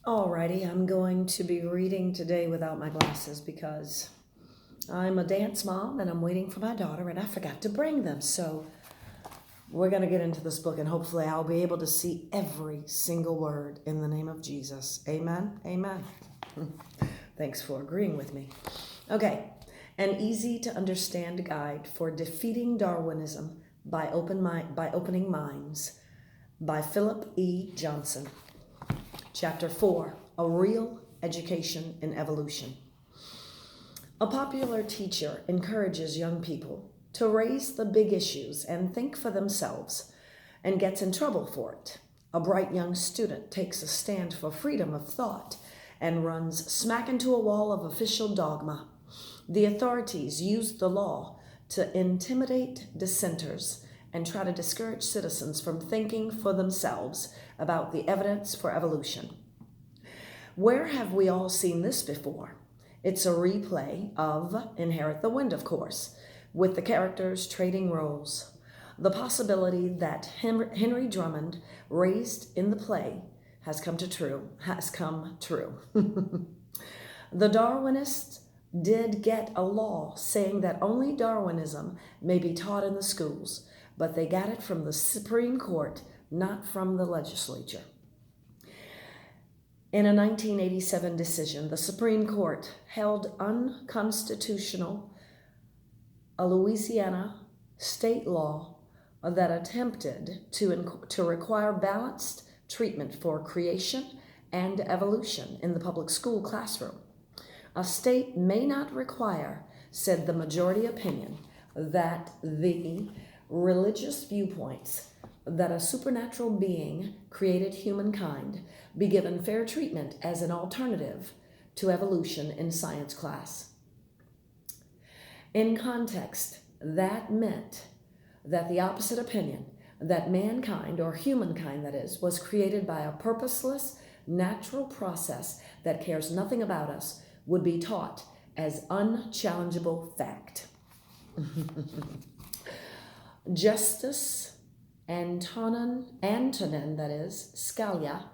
Alrighty, I'm going to be reading today without my glasses because I'm a dance mom and I'm waiting for my daughter and I forgot to bring them. So we're going to get into this book and hopefully I'll be able to see every single word in the name of Jesus. Amen. Amen. Thanks for agreeing with me. Okay, an easy to understand guide for defeating Darwinism by opening minds by Phillip E Johnson. Chapter 4, A Real Education in Evolution. A popular teacher encourages young people to raise the big issues and think for themselves and gets in trouble for it. A bright young student takes a stand for freedom of thought and runs smack into a wall of official dogma. The authorities use the law to intimidate dissenters and try to discourage citizens from thinking for themselves about the evidence for evolution. Where have we all seen this before? It's a replay of Inherit the Wind, of course, with the characters trading roles. The possibility that Henry Drummond raised in the play has come true. The Darwinists did get a law saying that only Darwinism may be taught in the schools, but they got it from the Supreme Court, not from the legislature. In a 1987 decision, the Supreme Court held unconstitutional a Louisiana state law that attempted to require balanced treatment for creation and evolution in the public school classroom. A state may not require, said the majority opinion, that the religious viewpoints that a supernatural being created humankind be given fair treatment as an alternative to evolution in science class. In context, that meant that the opposite opinion, that mankind, or humankind that is, was created by a purposeless, natural process that cares nothing about us, would be taught as unchallengeable fact. Justice Antonin, that is, Scalia,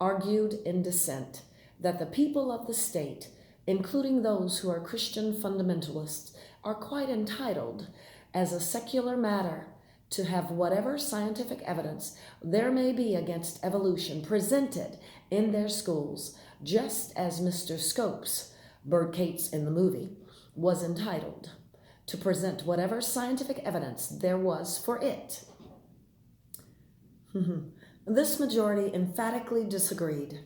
argued in dissent that the people of the state, including those who are Christian fundamentalists, are quite entitled, as a secular matter, to have whatever scientific evidence there may be against evolution presented in their schools, just as Mr. Scopes, Bert Cates in the movie, was entitled to present whatever scientific evidence there was for it. This majority emphatically disagreed.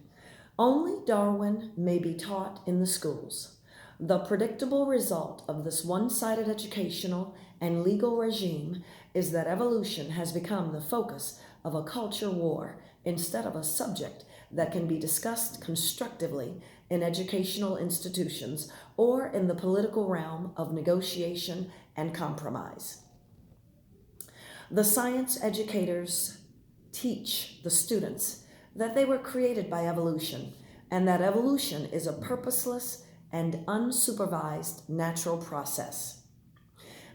Only Darwin may be taught in the schools. The predictable result of this one-sided educational and legal regime is that evolution has become the focus of a culture war instead of a subject that can be discussed constructively in educational institutions or in the political realm of negotiation and compromise. The science educators teach the students that they were created by evolution and that evolution is a purposeless and unsupervised natural process.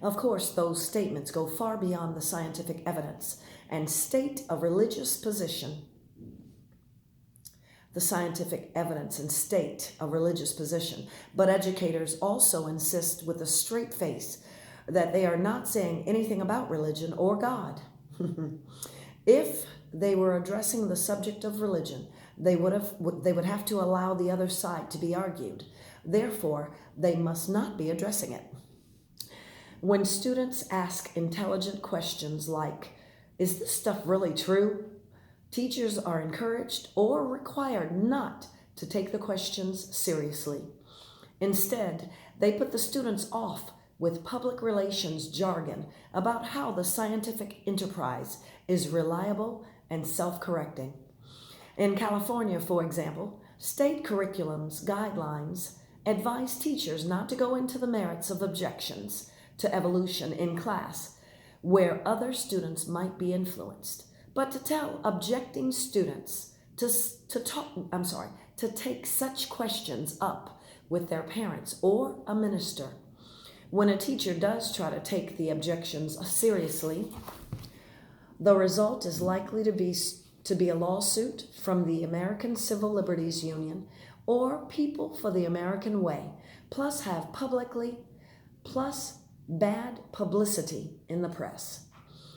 Of course, those statements go far beyond the scientific evidence and state a religious position. The scientific evidence and state a religious position, but educators also insist with a straight face that they are not saying anything about religion or God. If they were addressing the subject of religion, they would have to allow the other side to be argued. Therefore, they must not be addressing it. When students ask intelligent questions like, "Is this stuff really true?" teachers are encouraged or required not to take the questions seriously. Instead, they put the students off with public relations jargon about how the scientific enterprise is reliable and self-correcting. In California, for example, state curriculum's guidelines advise teachers not to go into the merits of objections to evolution in class where other students might be influenced, but to tell objecting students to take such questions up with their parents or a minister. When a teacher does try to take the objections seriously, the result is likely to be to be a lawsuit from the American Civil Liberties Union or People for the American Way, plus bad publicity in the press.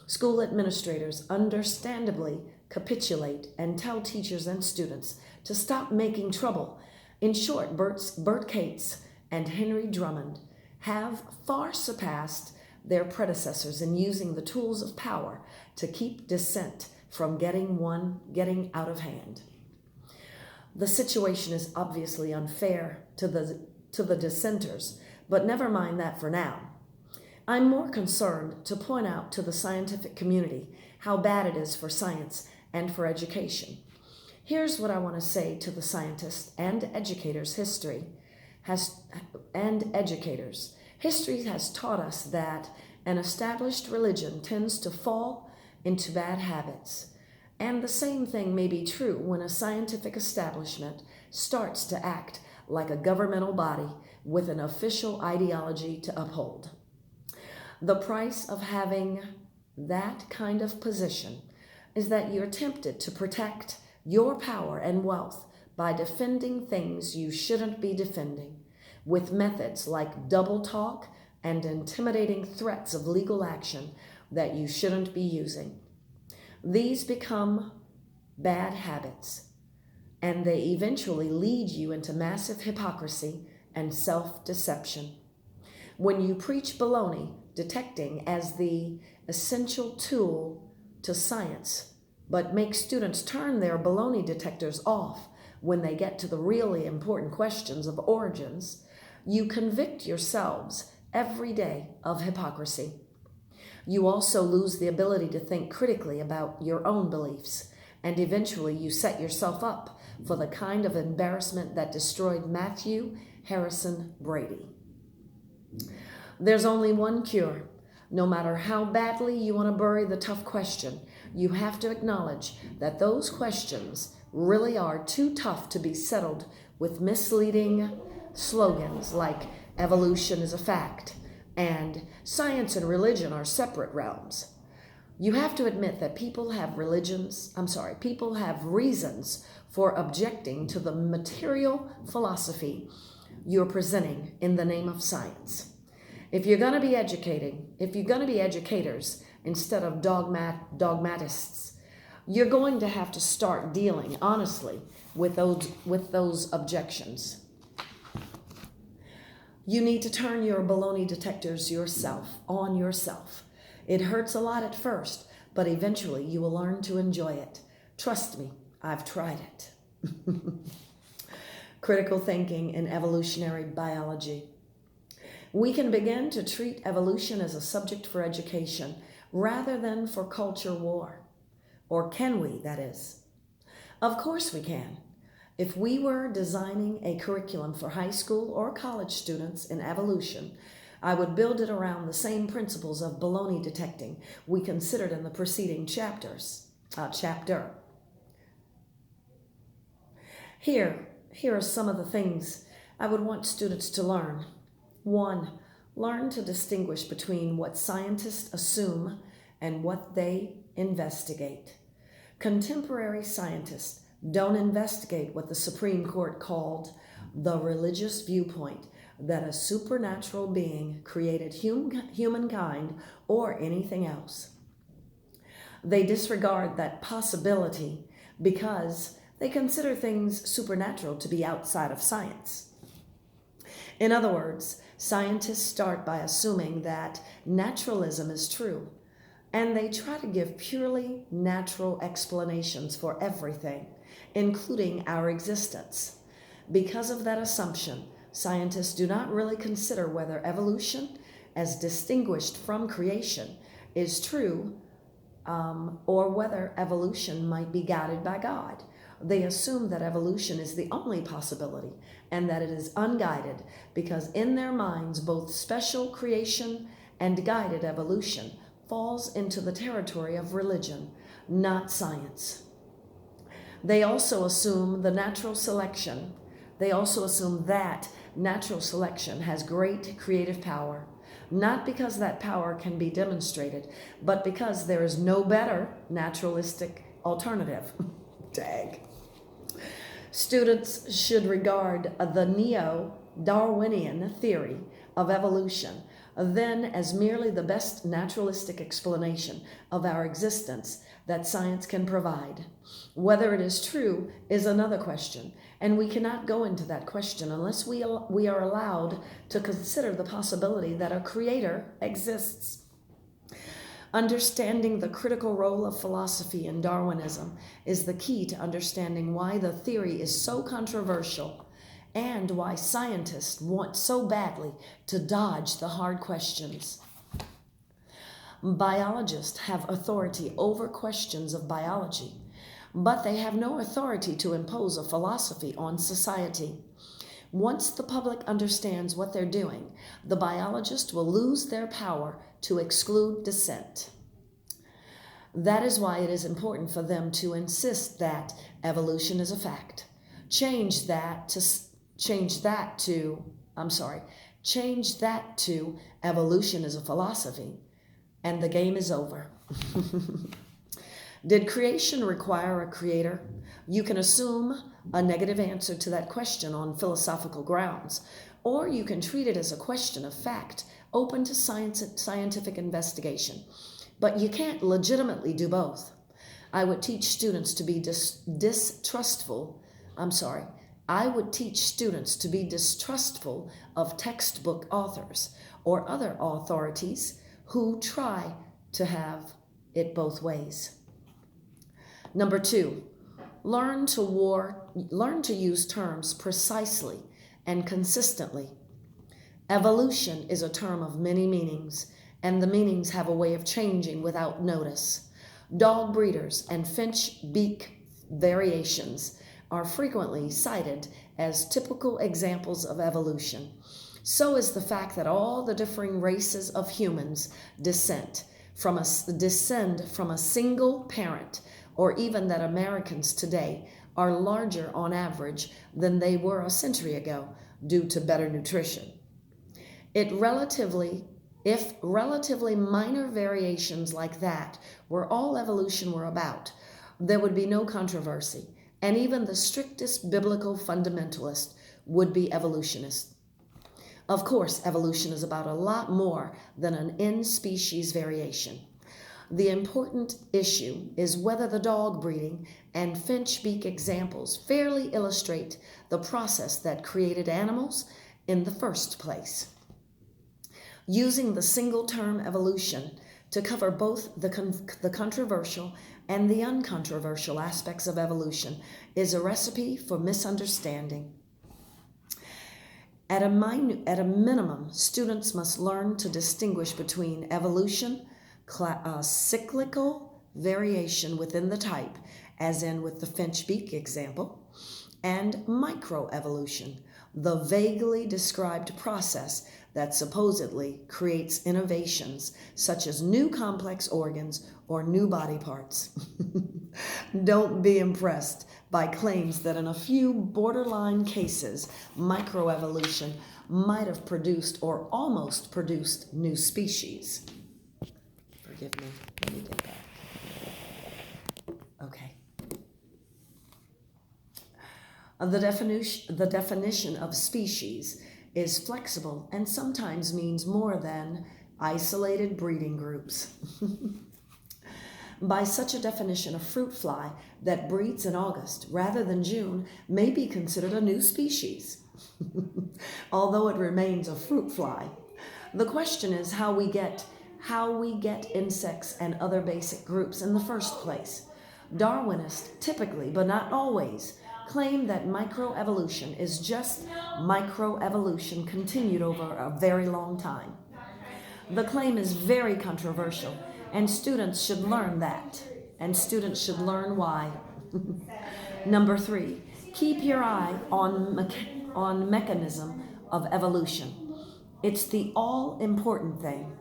School administrators understandably capitulate and tell teachers and students to stop making trouble. In short, Bert Cates and Henry Drummond have far surpassed their predecessors in using the tools of power to keep dissent from getting out of hand. The situation is obviously unfair to the dissenters, but never mind that for now. I'm more concerned to point out to the scientific community how bad it is for science and for education. Here's what I want to say to the scientists and educators. History has taught us that an established religion tends to fall into bad habits. And the same thing may be true when a scientific establishment starts to act like a governmental body with an official ideology to uphold. The price of having that kind of position is that you're tempted to protect your power and wealth by defending things you shouldn't be defending, with methods like double talk and intimidating threats of legal action that you shouldn't be using. These become bad habits, and they eventually lead you into massive hypocrisy and self-deception. When you preach baloney, detecting as the essential tool to science, but make students turn their baloney detectors off when they get to the really important questions of origins, you convict yourselves every day of hypocrisy. You also lose the ability to think critically about your own beliefs, and eventually you set yourself up for the kind of embarrassment that destroyed Matthew Harrison Brady. There's only one cure. No matter how badly you want to bury the tough question, you have to acknowledge that those questions really are too tough to be settled with misleading slogans like evolution is a fact and science and religion are separate realms. You have to admit that people have reasons for objecting to the material philosophy you're presenting in the name of science. If you're going to be educators instead of dogmatists, you're going to have to start dealing honestly with those objections. You need to turn your baloney detectors on yourself. It hurts a lot at first, but eventually you will learn to enjoy it. Trust me, I've tried it. Critical thinking in evolutionary biology. We can begin to treat evolution as a subject for education rather than for culture war. Or can we, that is? Of course we can. If we were designing a curriculum for high school or college students in evolution, I would build it around the same principles of baloney detecting we considered in the preceding chapter. Here are some of the things I would want students to learn. 1, learn to distinguish between what scientists assume and what they investigate. Contemporary scientists don't investigate what the Supreme Court called the religious viewpoint that a supernatural being created humankind or anything else. They disregard that possibility because they consider things supernatural to be outside of science. In other words, scientists start by assuming that naturalism is true, and they try to give purely natural explanations for everything, including our existence. Because of that assumption, scientists do not really consider whether evolution, as distinguished from creation, is true, or whether evolution might be guided by God. They assume that evolution is the only possibility and that it is unguided because in their minds, both special creation and guided evolution falls into the territory of religion, not science. They also assume that natural selection has great creative power, not because that power can be demonstrated, but because there is no better naturalistic alternative. Dag. Students should regard the neo-Darwinian theory of evolution then as merely the best naturalistic explanation of our existence that science can provide. Whether it is true is another question, and we cannot go into that question unless we are allowed to consider the possibility that a creator exists. Understanding the critical role of philosophy in Darwinism is the key to understanding why the theory is so controversial and why scientists want so badly to dodge the hard questions. Biologists have authority over questions of biology, but they have no authority to impose a philosophy on society. Once the public understands what they're doing, the biologist will lose their power to exclude dissent. That is why it is important for them to insist that evolution is a fact. Change that to evolution is a philosophy, and the game is over. Did creation require a creator? You can assume a negative answer to that question on philosophical grounds, or you can treat it as a question of fact, open to scientific investigation. But you can't legitimately do both. I would teach students to be distrustful of textbook authors or other authorities who try to have it both ways. Number 2, learn to use terms precisely and consistently. Evolution is a term of many meanings, and the meanings have a way of changing without notice. Dog breeders and finch beak variations are frequently cited as typical examples of evolution. So is the fact that all the differing races of humans descend from a single parent, or even that Americans today are larger on average than they were a century ago due to better nutrition. If relatively minor variations like that were all evolution were about, there would be no controversy, and even the strictest biblical fundamentalist would be evolutionist. Of course, evolution is about a lot more than an in-species variation. The important issue is whether the dog breeding and finch beak examples fairly illustrate the process that created animals in the first place. Using the single term evolution to cover both the controversial and the uncontroversial aspects of evolution is a recipe for misunderstanding. At a minimum, students must learn to distinguish between evolution, cyclical variation within the type, as in with the finch beak example, and microevolution, the vaguely described process that supposedly creates innovations such as new complex organs or new body parts. Don't be impressed by claims that in a few borderline cases, microevolution might have produced or almost produced new species. Forgive me, let me get back. Okay. The definition of species is flexible and sometimes means more than isolated breeding groups. By such a definition, a fruit fly that breeds in August rather than June may be considered a new species, although it remains a fruit fly. The question is how we get insects and other basic groups in the first place. Darwinists typically, but not always, claim that microevolution is just microevolution continued over a very long time. The claim is very controversial, and students should learn that, and students should learn why. Number 3, keep your eye on mechanism of evolution. It's the all-important thing.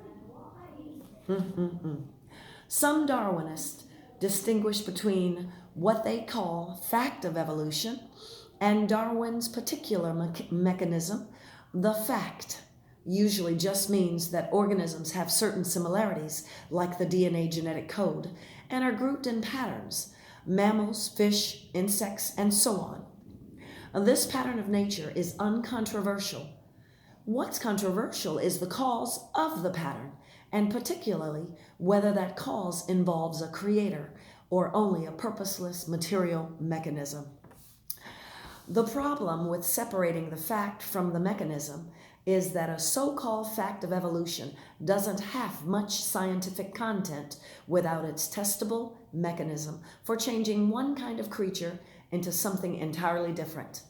Some Darwinists distinguish between what they call fact of evolution and Darwin's particular mechanism. The fact usually just means that organisms have certain similarities, like the DNA genetic code, and are grouped in patterns. mammals, fish, insects, and so on. This pattern of nature is uncontroversial. What's controversial is the cause of the pattern, and particularly whether that cause involves a creator or only a purposeless material mechanism. The problem with separating the fact from the mechanism is that a so-called fact of evolution doesn't have much scientific content without its testable mechanism for changing one kind of creature into something entirely different,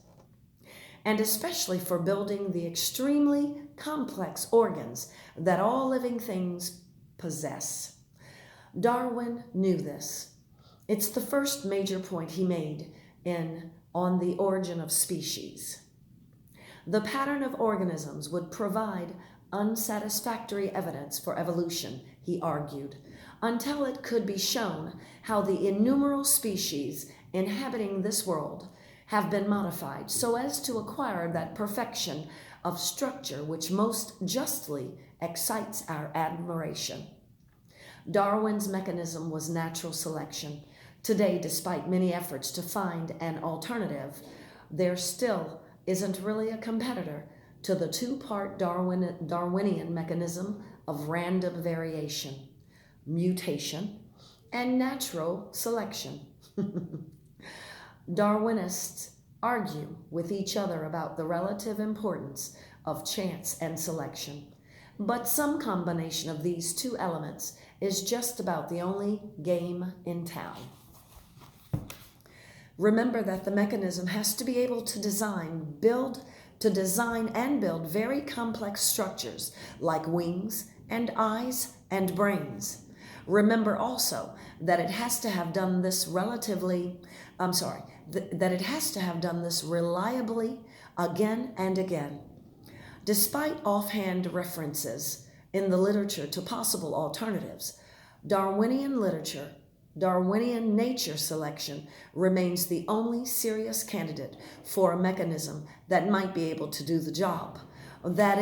and especially for building the extremely complex organs that all living things possess. Darwin knew this. It's the first major point he made On the Origin of Species. The pattern of organisms would provide unsatisfactory evidence for evolution, he argued, until it could be shown how the innumerable species inhabiting this world have been modified so as to acquire that perfection of structure which most justly excites our admiration. Darwin's mechanism was natural selection. Today, despite many efforts to find an alternative, there still isn't really a competitor to the two-part Darwinian mechanism of random variation, mutation, and natural selection. Darwinists argue with each other about the relative importance of chance and selection, but some combination of these two elements is just about the only game in town. Remember that the mechanism has to be able to design and build very complex structures like wings and eyes and brains. Remember also that it has to have done this reliably again and again. Despite offhand references in the literature to possible alternatives, Darwinian nature selection remains the only serious candidate for a mechanism that might be able to do the job. That,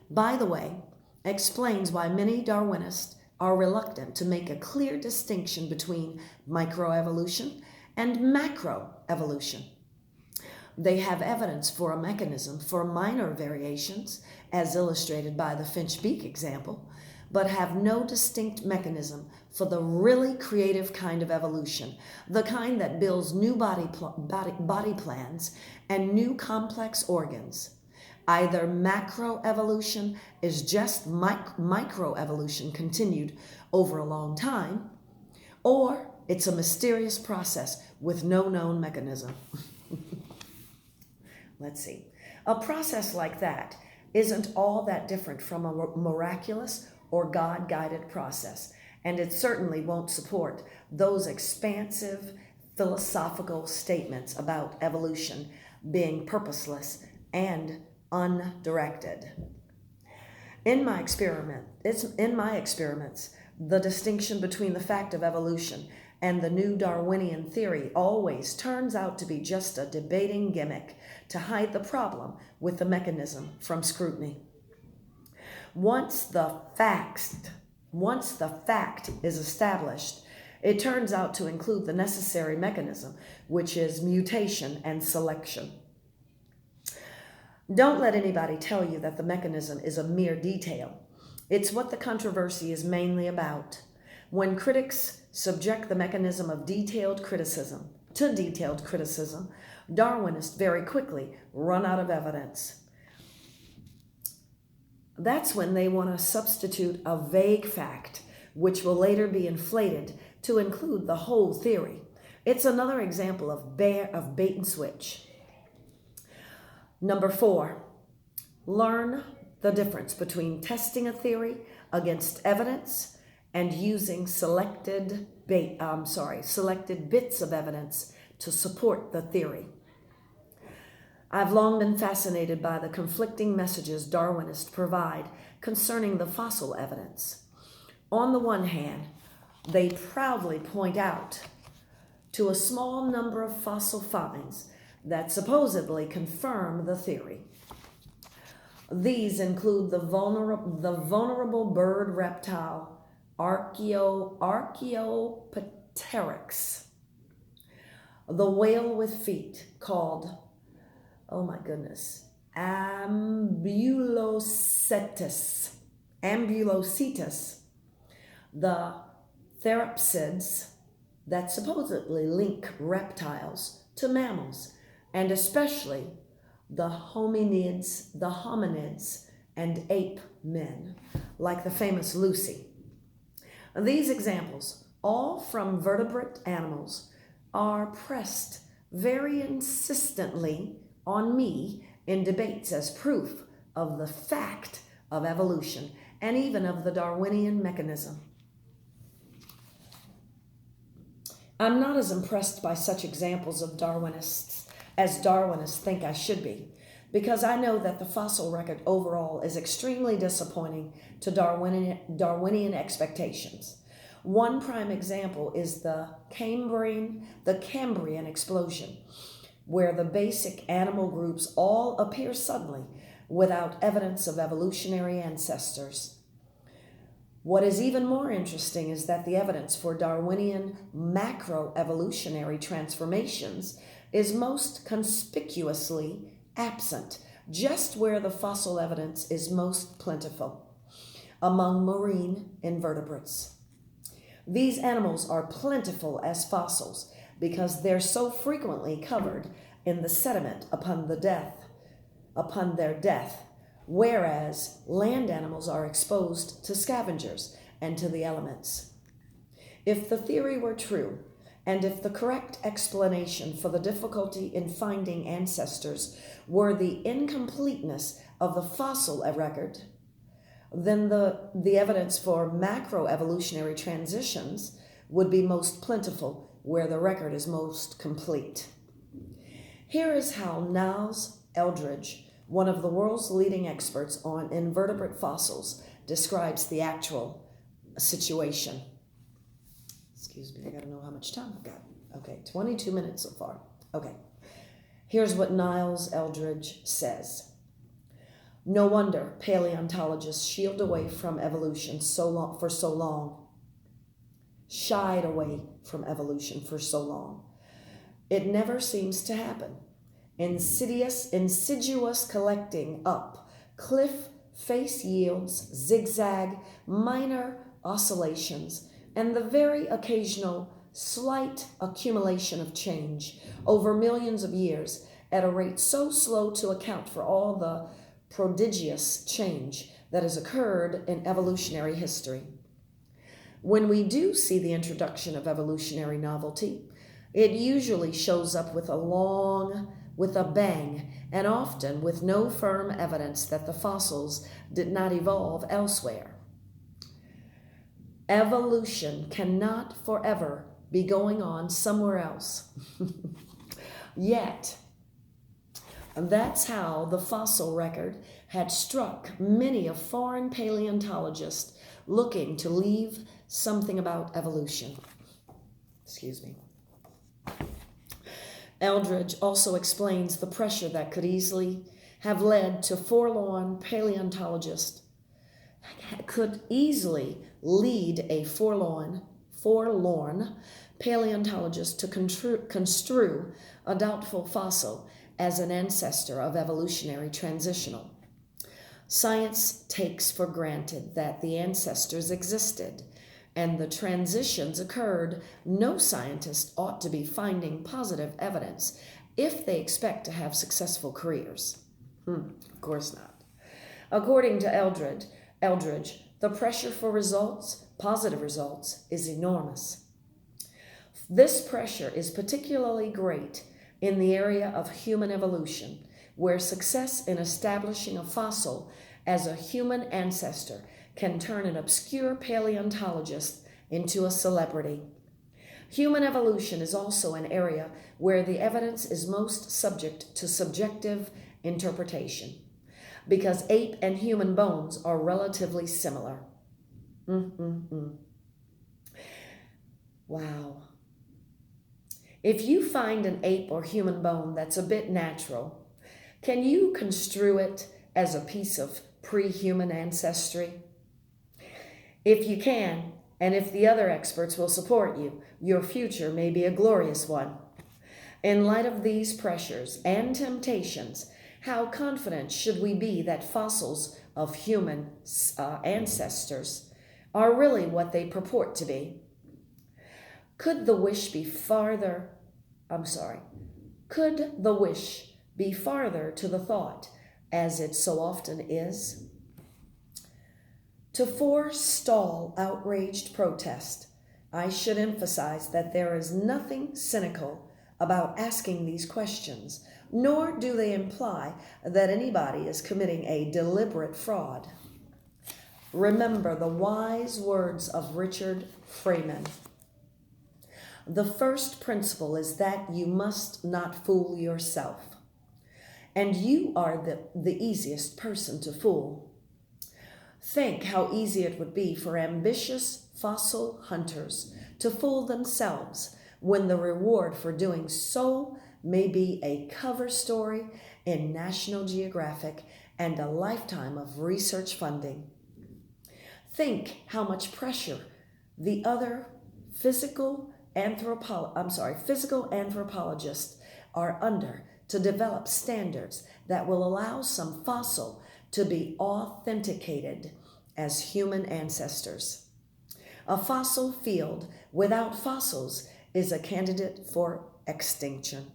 by the way, explains why many Darwinists are reluctant to make a clear distinction between microevolution and macroevolution. They have evidence for a mechanism for minor variations, as illustrated by the finch beak example, but have no distinct mechanism for the really creative kind of evolution, the kind that builds new body plans and new complex organs. Either macroevolution is just microevolution continued over a long time, or it's a mysterious process with no known mechanism. Let's see. A process like that isn't all that different from a miraculous or God-guided process, and it certainly won't support those expansive philosophical statements about evolution being purposeless and undirected. In my experiments, the distinction between the fact of evolution and the new Darwinian theory always turns out to be just a debating gimmick to hide the problem with the mechanism from scrutiny. Once the fact is established, it turns out to include the necessary mechanism, which is mutation and selection. Don't let anybody tell you that the mechanism is a mere detail. It's what the controversy is mainly about. When critics subject the mechanism of detailed criticism, Darwinists very quickly run out of evidence. That's when they want to substitute a vague fact, which will later be inflated to include the whole theory. It's another example of bait and switch. Number 4, learn the difference between testing a theory against evidence and using selected bits of evidence to support the theory. I've long been fascinated by the conflicting messages Darwinists provide concerning the fossil evidence. On the one hand, they proudly point out to a small number of fossil finds that supposedly confirm the theory. These include the vulnerable bird reptile Archaeopteryx, the whale with feet called, oh my goodness, Ambulocetus, the therapsids that supposedly link reptiles to mammals, and especially the hominids, and ape men, like the famous Lucy. These examples, all from vertebrate animals, are pressed very insistently on me in debates as proof of the fact of evolution and even of the Darwinian mechanism. I'm not as impressed by such examples of Darwinists as Darwinists think I should be, because I know that the fossil record overall is extremely disappointing to Darwinian expectations. One prime example is the Cambrian explosion, where the basic animal groups all appear suddenly without evidence of evolutionary ancestors. What is even more interesting is that the evidence for Darwinian macroevolutionary transformations is most conspicuously absent, just where the fossil evidence is most plentiful, among marine invertebrates. These animals are plentiful as fossils because they're so frequently covered in the sediment upon their death, whereas land animals are exposed to scavengers and to the elements. If the theory were true, and if the correct explanation for the difficulty in finding ancestors were the incompleteness of the fossil record, then the evidence for macroevolutionary transitions would be most plentiful where the record is most complete. Here is how Niles Eldredge, one of the world's leading experts on invertebrate fossils, describes the actual situation. Excuse me, I gotta know how much time I've got. Okay, 22 minutes so far. Okay, here's what Niles Eldredge says. No wonder paleontologists shied away from evolution for so long. It never seems to happen. Insidious collecting up, cliff face yields, zigzag, minor oscillations, and the very occasional slight accumulation of change over millions of years at a rate so slow to account for all the prodigious change that has occurred in evolutionary history. When we do see the introduction of evolutionary novelty, it usually shows up with a bang, and often with no firm evidence that the fossils did not evolve elsewhere. Evolution cannot forever be going on somewhere else. Yet, that's how the fossil record had struck many a foreign paleontologist looking to leave something about evolution. Excuse me. Eldredge also explains the pressure that could easily have led to forlorn paleontologists, could easily lead a forlorn paleontologist to construe a doubtful fossil as an ancestor of evolutionary transitional. Science takes for granted that the ancestors existed and the transitions occurred. No scientist ought to be finding positive evidence if they expect to have successful careers. Of course not. According to Eldredge, the pressure for positive results, is enormous. This pressure is particularly great in the area of human evolution, where success in establishing a fossil as a human ancestor can turn an obscure paleontologist into a celebrity. Human evolution is also an area where the evidence is most subject to subjective interpretation, because ape and human bones are relatively similar. Wow. If you find an ape or human bone that's a bit natural, can you construe it as a piece of pre-human ancestry? If you can, And if the other experts will support you, your future may be a glorious one. In light of these pressures and temptations, how confident should we be that fossils of human ancestors are really what they purport to be? Could the wish be farther to the thought, as it so often is? To forestall outraged protest, I should emphasize that there is nothing cynical about asking these questions, nor do they imply that anybody is committing a deliberate fraud. Remember the wise words of Richard Freeman. The first principle is that you must not fool yourself, and you are the easiest person to fool. Think how easy it would be for ambitious fossil hunters to fool themselves when the reward for doing so may be a cover story in National Geographic and a lifetime of research funding. Think how much pressure the other physical anthropologists are under to develop standards that will allow some fossil to be authenticated as human ancestors. A fossil field without fossils is a candidate for extinction.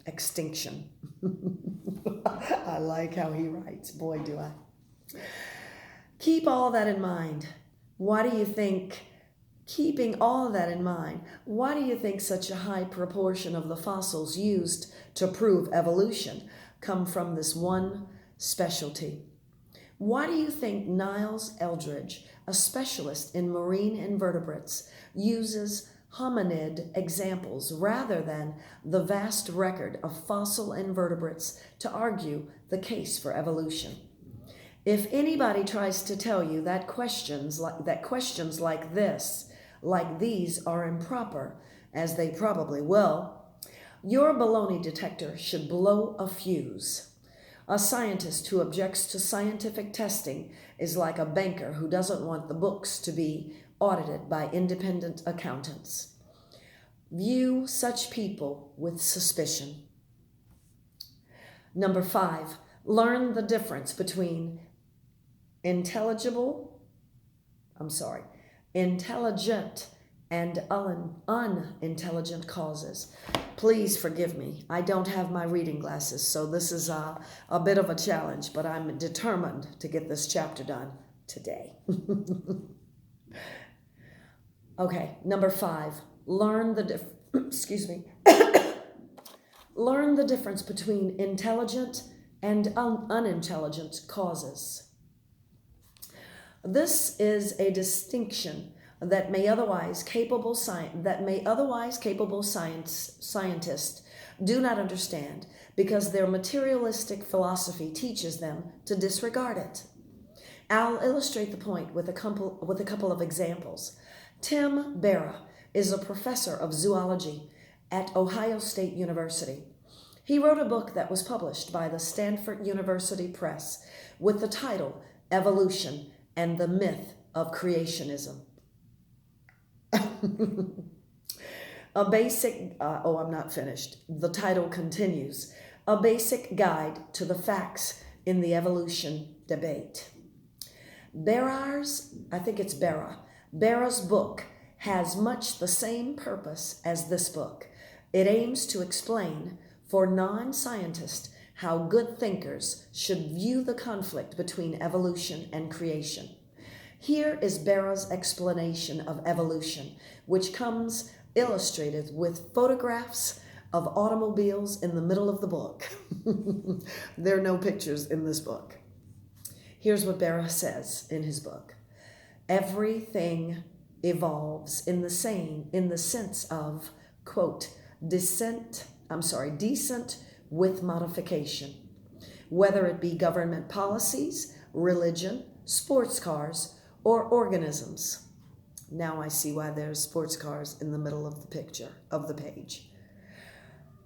I like how he writes. Boy, do I. Keep all that in mind. Keeping all of that in mind, why do you think such a high proportion of the fossils used to prove evolution come from this one specialty? Why do you think Niles Eldredge, a specialist in marine invertebrates, uses hominid examples rather than the vast record of fossil invertebrates to argue the case for evolution? If anybody tries to tell you that questions like these are improper, as they probably will, your baloney detector should blow a fuse. A scientist who objects to scientific testing is like a banker who doesn't want the books to be audited by independent accountants. View such people with suspicion. Number 5, learn the difference between intelligent and unintelligent causes. Please forgive me. I don't have my reading glasses, so this is a bit of a challenge, but I'm determined to get this chapter done today. Okay, number 5, learn the difference between intelligent and unintelligent causes. This is a distinction that may otherwise capable scientists do not understand because their materialistic philosophy teaches them to disregard it. I'll illustrate the point with a couple of examples. Tim Berra is a professor of zoology at Ohio State University. He wrote a book that was published by the Stanford University Press with the title Evolution and the Myth of Creationism. I'm not finished. The title continues. A Basic Guide to the Facts in the Evolution Debate. Berra's book has much the same purpose as this book. It aims to explain for non-scientists how good thinkers should view the conflict between evolution and creation. Here is Berra's explanation of evolution, which comes illustrated with photographs of automobiles in the middle of the book. There are no pictures in this book. Here's what Berra says in his book. Everything evolves in the sense of, quote, decent with modification, whether it be government policies, religion, sports cars, or organisms. Now I see why there's sports cars in the middle of the page.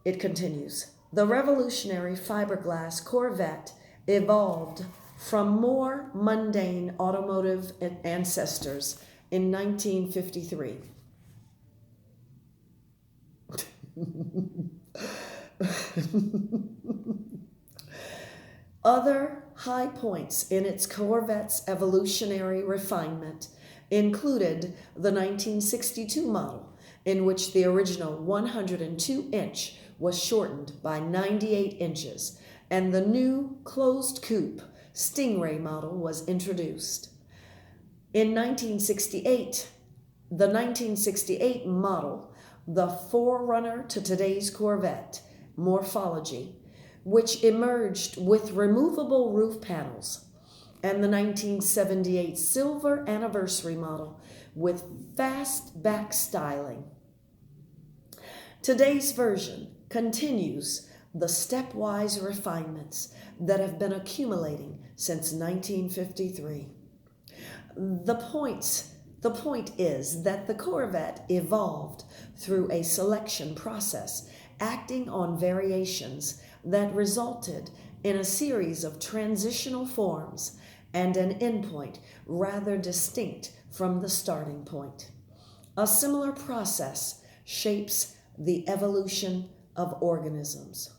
It continues. The revolutionary fiberglass Corvette evolved from more mundane automotive ancestors in 1953. Other high points in its Corvette's evolutionary refinement included the 1962 model, in which the original 102-inch was shortened by 98 inches, and the new closed coupe Stingray model was introduced. In 1968, the 1968 model, the forerunner to today's Corvette, Morphology, which emerged with removable roof panels, and the 1978 Silver Anniversary model with fast back styling. Today's version continues the stepwise refinements that have been accumulating since 1953. The point is that the Corvette evolved through a selection process, acting on variations that resulted in a series of transitional forms and an endpoint rather distinct from the starting point. A similar process shapes the evolution of organisms.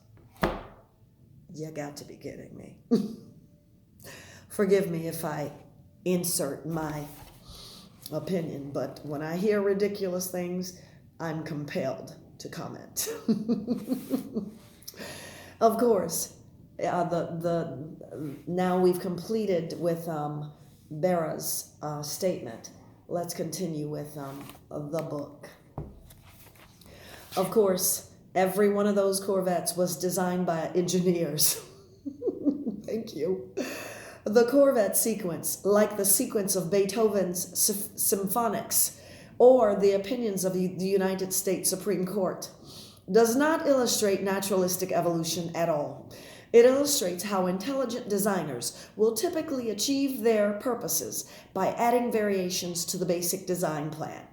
You got to be kidding me. Forgive me if I insert my opinion, but when I hear ridiculous things, I'm compelled to comment. Of course, now we've completed with Bera's statement. Let's continue with the book. Of course, every one of those Corvettes was designed by engineers. Thank you. The Corvette sequence, like the sequence of Beethoven's symphonics or the opinions of the United States Supreme Court, does not illustrate naturalistic evolution at all. It illustrates how intelligent designers will typically achieve their purposes by adding variations to the basic design plan.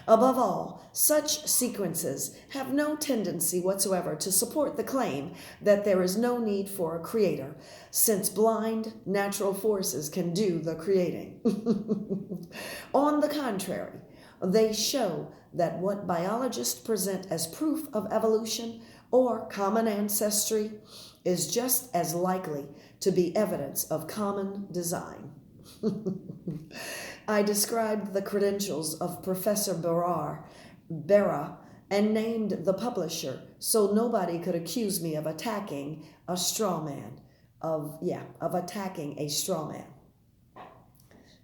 Above all, such sequences have no tendency whatsoever to support the claim that there is no need for a creator, since blind natural forces can do the creating. On the contrary, they show that what biologists present as proof of evolution or common ancestry is just as likely to be evidence of common design. I described the credentials of Professor Bera and named the publisher so nobody could accuse me of attacking a straw man, of attacking a straw man.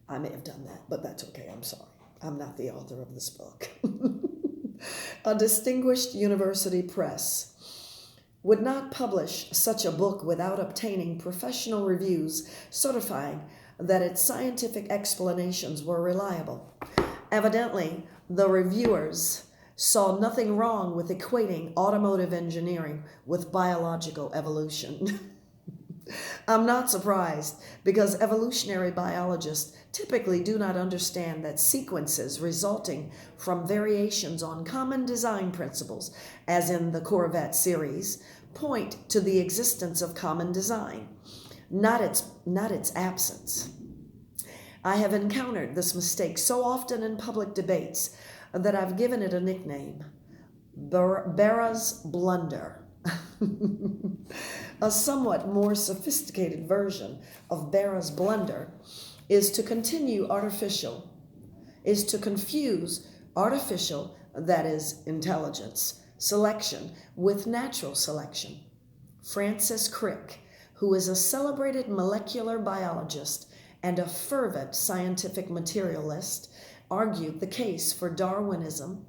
I may have done that, but that's okay, I'm sorry. I'm not the author of this book. A distinguished university press would not publish such a book without obtaining professional reviews certifying that its scientific explanations were reliable. Evidently, the reviewers saw nothing wrong with equating automotive engineering with biological evolution. I'm not surprised, because evolutionary biologists typically do not understand that sequences resulting from variations on common design principles, as in the Corvette series, point to the existence of common design, not its absence. I have encountered this mistake so often in public debates that I've given it a nickname, Bera's blunder. A somewhat more sophisticated version of Bera's blunder is to confuse artificial, that is, intelligence, selection with natural selection. Francis Crick, who is a celebrated molecular biologist and a fervent scientific materialist, argued the case for Darwinism